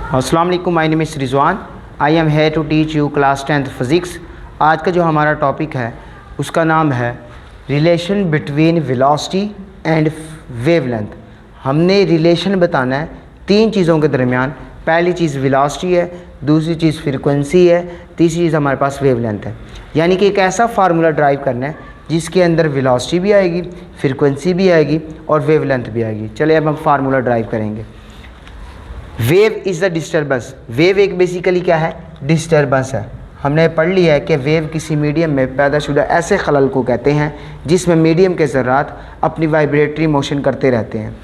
अस्सलाम वालेकुम, my name is Rizwan. I am here to teach you class 10th physics. आज का जो हमारा टॉपिक है उसका नाम है relation between velocity and wavelength. हमने रिलेशन बताना है तीन चीज़ों के दरमियान। पहली चीज़ वेलोसिटी है, दूसरी चीज़ फ्रीक्वेंसी है, तीसरी चीज़ हमारे पास वेवलेंथ है। यानी कि एक ऐसा फार्मूला ड्राइव करना है जिसके अंदर वेलोसिटी भी आएगी, फ्रीक्वेंसी भी आएगी और वेवलेंथ भी आएगी। चलिए अब हम फार्मूला ड्राइव करेंगे। Wave is the disturbance. Wave एक बेसिकली क्या है? डिस्टर्बेंस है। हमने पढ़ लिया है कि वेव किसी मीडियम में पैदाशुदा ऐसे खलल को कहते हैं जिसमें मीडियम के ज़र्रात अपनी वाइब्रेटरी मोशन करते रहते हैं।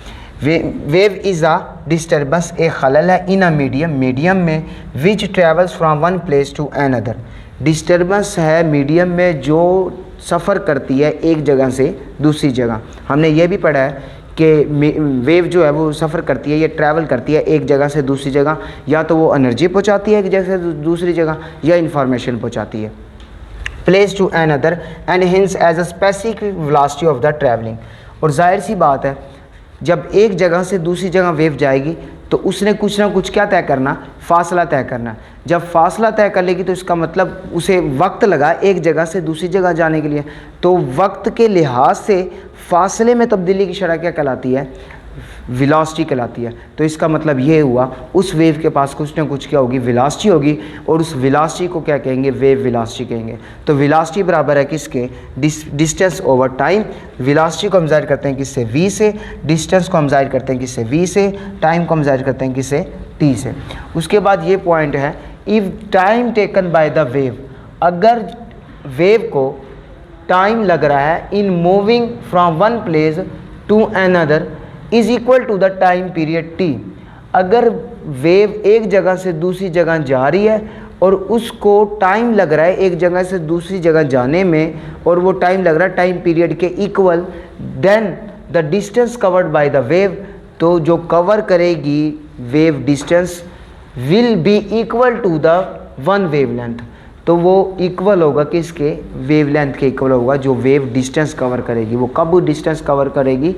वेव इज़ अ डिस्टर्बेंस, एक खलल है इन अ मीडियम में which travels from one place to another. Disturbance है मीडियम में जो सफ़र करती है एक जगह से दूसरी जगह। हमने ये भी पढ़ा है कि वेव जो है वो सफ़र करती है, ये ट्रैवल करती है एक जगह से दूसरी जगह, या तो वो एनर्जी पहुंचाती है एक जगह से दूसरी जगह या इंफॉर्मेशन पहुंचाती है। Place to another and hence as a specific velocity of the travelling. और जाहिर सी बात है जब एक जगह से दूसरी जगह वेव जाएगी तो उसने कुछ ना कुछ क्या तय करना? फासला तय करना। जब फासला तय कर लेगी तो इसका मतलब उसे वक्त लगा एक जगह से दूसरी जगह जाने के लिए। तो वक्त के लिहाज से फासले में तब्दीली की शरह क्या कहलाती है? वेलोसिटी कहलाती है। तो इसका मतलब ये हुआ उस वेव के पास कुछ ना कुछ क्या होगी? वेलोसिटी होगी, और उस वेलोसिटी को क्या कहेंगे? वेव वेलोसिटी कहेंगे। तो वेलोसिटी बराबर है किसके? Distance over time. वेलोसिटी को हम ज़ाहिर करते हैं किससे? v से। डिस्टेंस को हम ज़ाहिर करते हैं किससे? v से। टाइम को हम ज़ाहिर करते हैं किससे? t से। उसके बाद ये पॉइंट है, if time taken by the wave, अगर वेव को टाइम लग रहा है in moving from one place to another is equal to the time period t। अगर वेव एक जगह से दूसरी जगह जा रही है और उसको टाइम लग रहा है एक जगह से दूसरी जगह जाने में, और वो टाइम लग रहा है टाइम पीरियड के equal, then the distance covered by the wave, तो जो कवर करेगी wave distance will be equal to the one wavelength. तो वो इक्वल होगा किसके? वेवलेंथ के इक्वल होगा जो वेव डिस्टेंस कवर करेगी। वो कब डिस्टेंस कवर करेगी?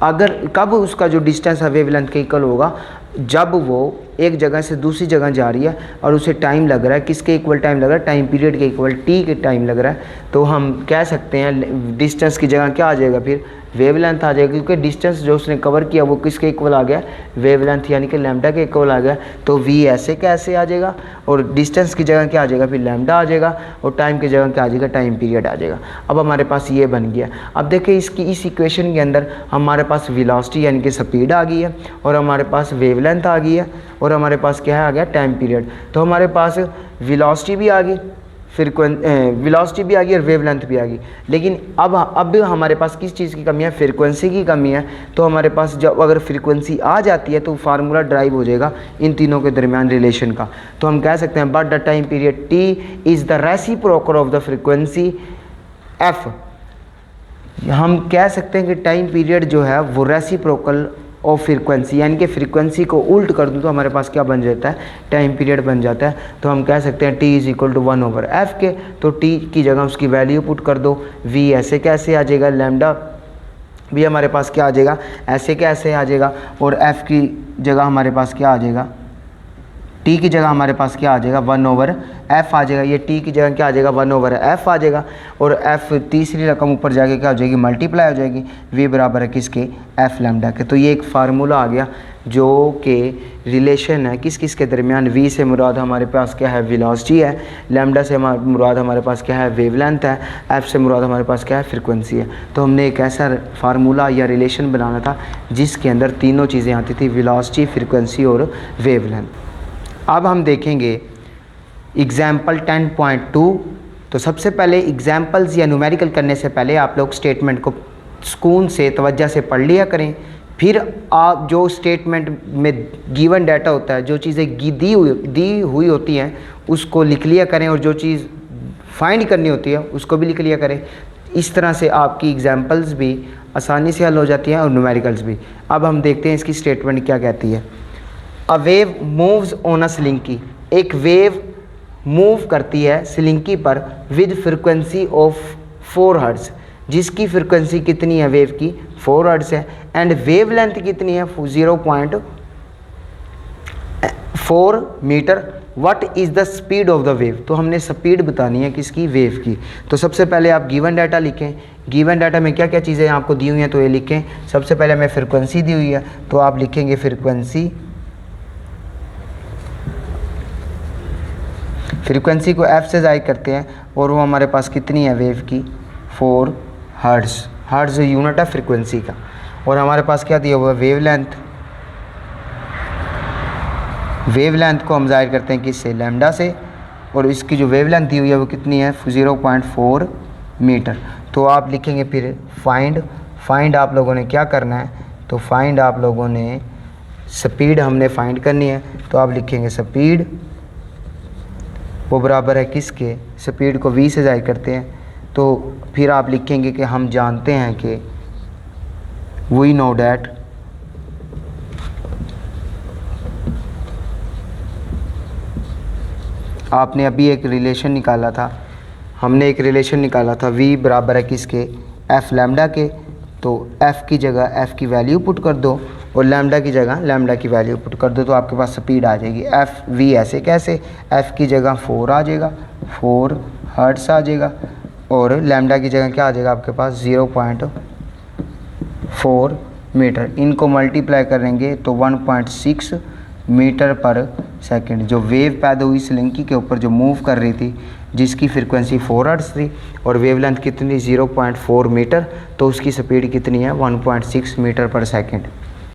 अगर कब उसका जो डिस्टेंस है वेवलेंथ के इक्वल होगा? जब वो एक जगह से दूसरी जगह जा रही है और उसे टाइम लग रहा है किसके इक्वल? टाइम लग रहा है टाइम पीरियड के इक्वल, टी के टाइम लग रहा है। तो हम कह सकते हैं डिस्टेंस की जगह क्या आ जाएगा? फिर वेवलेंथ आ जाएगा, क्योंकि डिस्टेंस जो उसने कवर किया वो किसके इक्वल आ गया? वेवलेंथ, यानी कि लैम्डा के इक्वल आ गया। तो v ऐसे कैसे आ जाएगा, और डिस्टेंस की जगह क्या आ जाएगा? फिर लैम्डा आ जाएगा, और टाइम की जगह क्या आ जाएगा? टाइम पीरियड आ जाएगा। अब हमारे पास ये बन गया। अब देखिए इस इक्वेशन के अंदर हमारे पास वेलोसिटी यानी कि स्पीड आ गई है, और हमारे पास वेवलेंथ आ गई है, और हमारे पास क्या आ गया? Time period. तो हमारे पास वेलोसिटी भी आ गई, वेलोसिटी भी आ गई और वेवलेंथ भी आ गई। लेकिन अब हमारे पास किस चीज़ की कमी है? फ्रीक्वेंसी की कमी है। तो हमारे पास जब अगर फ्रीक्वेंसी आ जाती है तो फार्मूला ड्राइव हो जाएगा इन तीनों के दरमियान रिलेशन का। तो हम कह सकते हैं but the time period t is the reciprocal of the frequency f। हम कह सकते हैं कि टाइम पीरियड जो है वो रेसिप्रोकल ऑफ फ्रीक्वेंसी, यानी कि फ्रीक्वेंसी को उल्ट कर दूँ तो हमारे पास क्या बन जाता है? टाइम पीरियड बन जाता है। तो हम कह सकते हैं t is equal to 1/f के। तो t की जगह उसकी वैल्यू पुट कर दो। v ऐसे कैसे आ जाएगा? लैम्डा भी हमारे पास क्या आ जाएगा? ऐसे कैसे आ जाएगा? और f की जगह हमारे पास क्या आ जाएगा? t की जगह हमारे पास क्या आ जाएगा? 1/f आ जाएगा। ये t की जगह क्या आ जाएगा? 1/f आ जाएगा, और f तीसरी रकम ऊपर जाके क्या हो जाएगी? मल्टीप्लाई हो जाएगी। v बराबर है किसके? f लैम्डा के। तो ये एक फार्मूला आ गया जो कि रिलेशन है किस किस के दरमियान। v से मुराद हमारे पास क्या है? वेलोसिटी है। लैम्डा से मुराद हमारे पास क्या है? वेवलेंथ है। f से मुराद हमारे पास क्या है? फ्रीक्वेंसी है। तो हमने एक ऐसा फार्मूला या रिलेशन बनाना था जिसके अंदर तीनों चीज़ें आती थी, वेलोसिटी, फ्रीक्वेंसी और वेवलेंथ। अब हम देखेंगे एग्जाम्पल 10.2। तो सबसे पहले एग्जाम्पल्स या न्यूमेरिकल करने से पहले आप लोग स्टेटमेंट को सुकून से तवज्जो से पढ़ लिया करें। फिर आप जो स्टेटमेंट में गिवन डाटा होता है, जो चीज़ें दी हुई होती हैं उसको लिख लिया करें, और जो चीज़ फाइंड करनी होती है उसको भी लिख लिया करें। इस तरह से आपकी एग्जाम्पल्स भी आसानी से हल हो जाती हैं और न्यूमेरिकल्स भी। अब हम देखते हैं इसकी स्टेटमेंट क्या कहती है। A wave moves on a slinky. एक वेव मूव करती है स्लिंकी पर विद फ्रिक्वेंसी ऑफ 4 हर्ट्ज़, जिसकी फ्रिक्वेंसी कितनी है? वेव की 4 हर्ट्ज़ है, एंड वेव लेंथ कितनी है? 4 metre. What is the speed of the wave, तो हमने स्पीड बतानी है किसकी, वेव की। तो सबसे पहले आप गिवन डाटा लिखें। गिवन डाटा में क्या क्या चीज़ें आपको दी हुई हैं तो ये लिखें। सबसे पहले हमें फ्रिक्वेंसी दी हुई है तो आप लिखेंगे फ्रीक्वेंसी को f से ज़ाहिर करते हैं और वो हमारे पास कितनी है वेव की, 4 हर्ट्ज़। हर्ट्ज़ यूनिट है फ्रीक्वेंसी का। और हमारे पास क्या दिया हुआ है, वेवलेंथ। वेवलेंथ को हम ज़ाहिर करते हैं किससे, लैम्डा से। और इसकी जो वेवलेंथ दी हुई है वो कितनी है, 0.4 मीटर। तो आप लिखेंगे फिर फाइंड आप लोगों ने क्या करना है, तो फाइंड आप लोगों ने स्पीड हमने फाइंड करनी है। तो आप लिखेंगे स्पीड वो बराबर है किसके, स्पीड को v से ज़ाहिर करते हैं। तो फिर आप लिखेंगे कि हम जानते हैं कि वी नो डैट आपने अभी एक रिलेशन निकाला था, हमने एक रिलेशन निकाला था v बराबर है किसके, f लैम्डा के। तो f की जगह f की वैल्यू पुट कर दो और लैम्डा की जगह लैम्डा की वैल्यू पुट कर दो तो आपके पास स्पीड आ जाएगी एफ वी। ऐसे कैसे, f की जगह 4 आ जाएगा, 4 हर्ट्ज़ आ जाएगा और लैम्डा की जगह क्या आ जाएगा आपके पास, 0.4 मीटर। इनको मल्टीप्लाई करेंगे तो 1.6 मीटर पर सेकंड। जो वेव पैदा हुई इस लिंकी के ऊपर जो मूव कर रही थी, जिसकी फ्रीक्वेंसी 4 हर्ट्ज़ थी और वेवलेंथ कितनी, 0.4 मीटर, तो उसकी स्पीड कितनी है, 1.6 मीटर पर सेकंड।